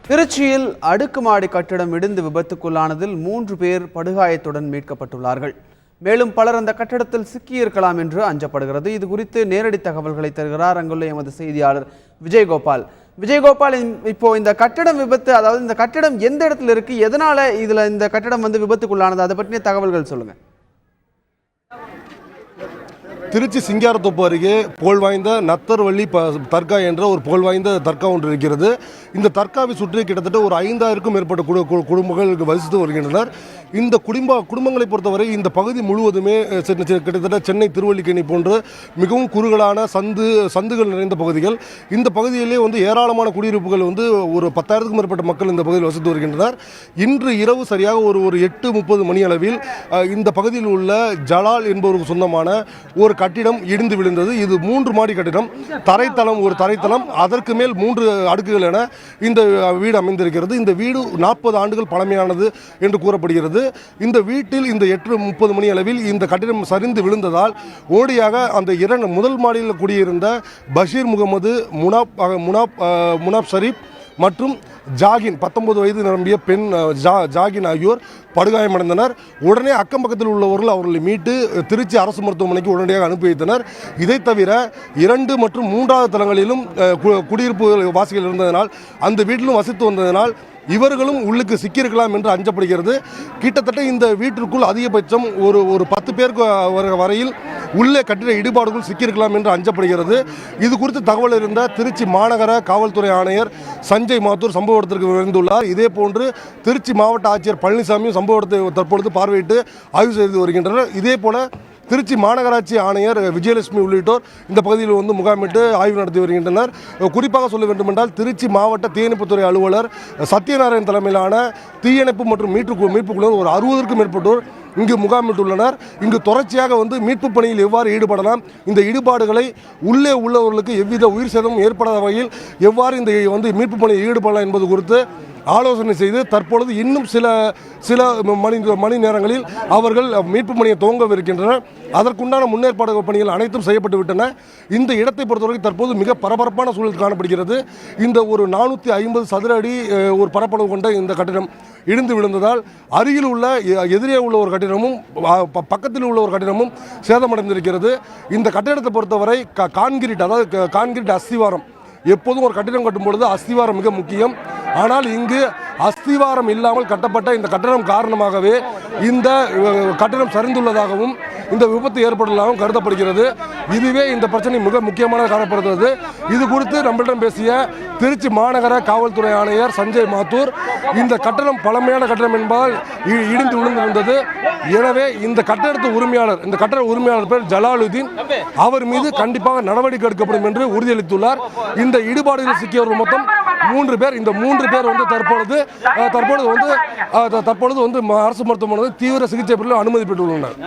திருச்சியில் அடுக்குமாடி கட்டிடம் இடிந்து விபத்துக்குள்ளானதில் 3 பேர் படுகாயத்துடன் மீட்கப்பட்டுள்ளார்கள். மேலும் பலர் அந்த கட்டடத்தில் சிக்கியிருக்கலாம் என்று அஞ்சப்படுகிறது. இது குறித்து நேரடி தகவல்களை தருகிறார் அங்குள்ள எமது செய்தியாளர் விஜயகோபால். இப்போ இந்த கட்டடம் விபத்து, அதாவது இந்த கட்டடம் எந்த இடத்துல இருக்கு, எதனால இந்த கட்டடம் விபத்துக்குள்ளானது, அதை பற்றிய தகவல்கள் சொல்லுங்க. திருச்சி சிங்காரத்தோப்பு அருகே புகழ்வாய்ந்த நத்தர்வள்ளி தர்கா என்ற ஒரு புகழ்வாய்ந்த தர்கா ஒன்று இருக்கிறது. இந்த தர்காவை சுற்றி கிட்டத்தட்ட ஒரு 5000க்கும் மேற்பட்ட குடும்பங்கள் வசித்து வருகின்றனர். இந்த குடும்பங்களை பொறுத்தவரை இந்த பகுதி முழுவதுமே கிட்டத்தட்ட சென்னை திருவல்லிக்கேணி போன்ற மிகவும் குறுகலான சந்துகள் நிறைந்த பகுதிகள். இந்த பகுதியிலே ஏராளமான குடியிருப்புகள் ஒரு 10,000க்கும் மேற்பட்ட மக்கள் இந்த பகுதியில் வசித்து வருகின்றனர். இன்று இரவு சரியாக ஒரு 8:30 மணி அளவில் இந்த பகுதியில் உள்ள ஜலால் என்பவருக்கு சொந்தமான ஒரு கட்டிடம் இடிந்து விழுந்தது. இது 3 மாடி கட்டிடம். ஒரு தரைத்தளம், அதற்கு மேல் 3 அடுக்குகள் என இந்த வீடு அமைந்திருக்கிறது. இந்த வீடு 40 ஆண்டுகள் பழமையானது என்று கூறப்படுகிறது. இந்த வீட்டில் இந்த 8:30 மணி அளவில் இந்த கட்டிடம் சரிந்து விழுந்ததால் ஓடியாக அந்த முதல் மாடியில் குடியிருந்த பஷீர் முகமது, முனாப் ஷரீப் மற்றும் ஜாகின் 19 வயது நிரம்பிய பெண் ஜாகின் ஆகியோர் படுகாயமடைந்தனர். உடனே அக்கம் பக்கத்தில் உள்ளவர்கள் அவர்களை மீட்டு திருச்சி அரசு மருத்துவமனைக்கு உடனடியாக அனுப்பி வைத்தனர். இதை தவிர 2 மற்றும் 3வது தளங்களிலும் குடியிருப்பு வாசிகள் இருந்ததனால், அந்த வீட்டிலும் வசித்து வந்ததனால் இவர்களும் உள்ளுக்கு சிக்கியிருக்கலாம் என்று அஞ்சப்படுகிறது. கிட்டத்தட்ட இந்த வீட்டிற்குள் அதிகபட்சம் ஒரு 10 பேருக்கு வரையில் உள்ளே கட்டிட இடிபாடுகள் சிக்கியிருக்கலாம் என்று அஞ்சப்படுகிறது. இது குறித்து தகவல் இருந்த திருச்சி மாநகர காவல்துறை ஆணையர் சஞ்சய் மாத்தூர் சம்பவ இடத்திற்கு விரைந்துள்ளார். இதே போன்று திருச்சி மாவட்ட ஆட்சியர் பழனிசாமியும் சம்பவ இடத்தை தற்பொழுது பார்வையிட்டு ஆய்வு செய்து வருகின்றனர். இதே போல திருச்சி மாநகராட்சி ஆணையர் விஜயலட்சுமி உள்ளிட்டோர் இந்த பகுதியில் முகாமிட்டு ஆய்வு நடத்தி வருகின்றனர். குறிப்பாக சொல்ல வேண்டுமென்றால் திருச்சி மாவட்ட தீயணைப்புத்துறை அலுவலர் சத்யநாராயண் தலைமையிலான தீயணைப்பு மற்றும் மீட்பு குழு ஒரு 60க்கும் மேற்பட்டோர் இங்கு முகாமிட்டுள்ளனர். இங்கு தொடர்ச்சியாக மீட்பு பணியில் எவ்வாறு ஈடுபடலாம், இந்த ஈடுபாடுகளை உள்ளே உள்ளவர்களுக்கு எவ்வித உயிர் சேதமும் ஏற்படாத வகையில் எவ்வாறு இந்த மீட்பு பணியில் ஈடுபடலாம் என்பது குறித்து ஆலோசனை செய்து தற்பொழுது இன்னும் சில மணி நேரங்களில் அவர்கள் மீட்பு பணியை துவங்கவிருக்கின்றனர். அதற்குண்டான முன்னேற்பாடு பணிகள் அனைத்தும் செய்யப்பட்டு விட்டன. இந்த இடத்தை பொறுத்தவரை தற்போது மிக பரபரப்பான சூழல் காணப்படுகிறது. இந்த ஒரு 450 சதுர அடி ஒரு பரப்பளவு கொண்ட இந்த கட்டிடம் இடிந்து விழுந்ததால் அருகில் உள்ள எதிரே உள்ள ஒரு கட்டிடமும் பக்கத்தில் உள்ள ஒரு கட்டிடமும் சேதமடைந்திருக்கிறது. இந்த கட்டிடத்தை பொறுத்தவரை கான்கிரீட் அஸ்திவாரம், எப்போதும் ஒரு கட்டிடம் கட்டும் பொழுது அஸ்திவாரம் மிக முக்கியம். ஆனால் இங்கு அஸ்திவாரம் இல்லாமல் கட்டப்பட்ட இந்த கட்டடம் காரணமாகவே இந்த கட்டடம் சரிந்துள்ளதாகவும் இந்த விபத்து ஏற்பட்டுள்ளதாகவும் கருதப்படுகிறது. இதுவே இந்த பிரச்சனை மிக முக்கியமாக காணப்படுகிறது. இது குறித்து நம்மளிடம் பேசிய திருச்சி மாநகர காவல்துறை ஆணையர் சஞ்சய் மாத்தூர், இந்த கட்டடம் பழமையான கட்டடம் என்பதால் இடிந்து விழுந்திருந்தது. எனவே இந்த கட்டட உரிமையாளர் பேர் ஜலாலுதீன், அவர் மீது கண்டிப்பாக நடவடிக்கை எடுக்கப்படும் என்று உறுதியளித்துள்ளார். இந்த இடிபாடுகளில் சிக்கியவர்கள் மொத்தம் 3 பேர். இந்த 3 பேர் தற்பொழுது அரசு மருத்துவமனை தீவிர சிகிச்சை பிரிவில் அனுமதி பெற்றுள்ளனர்.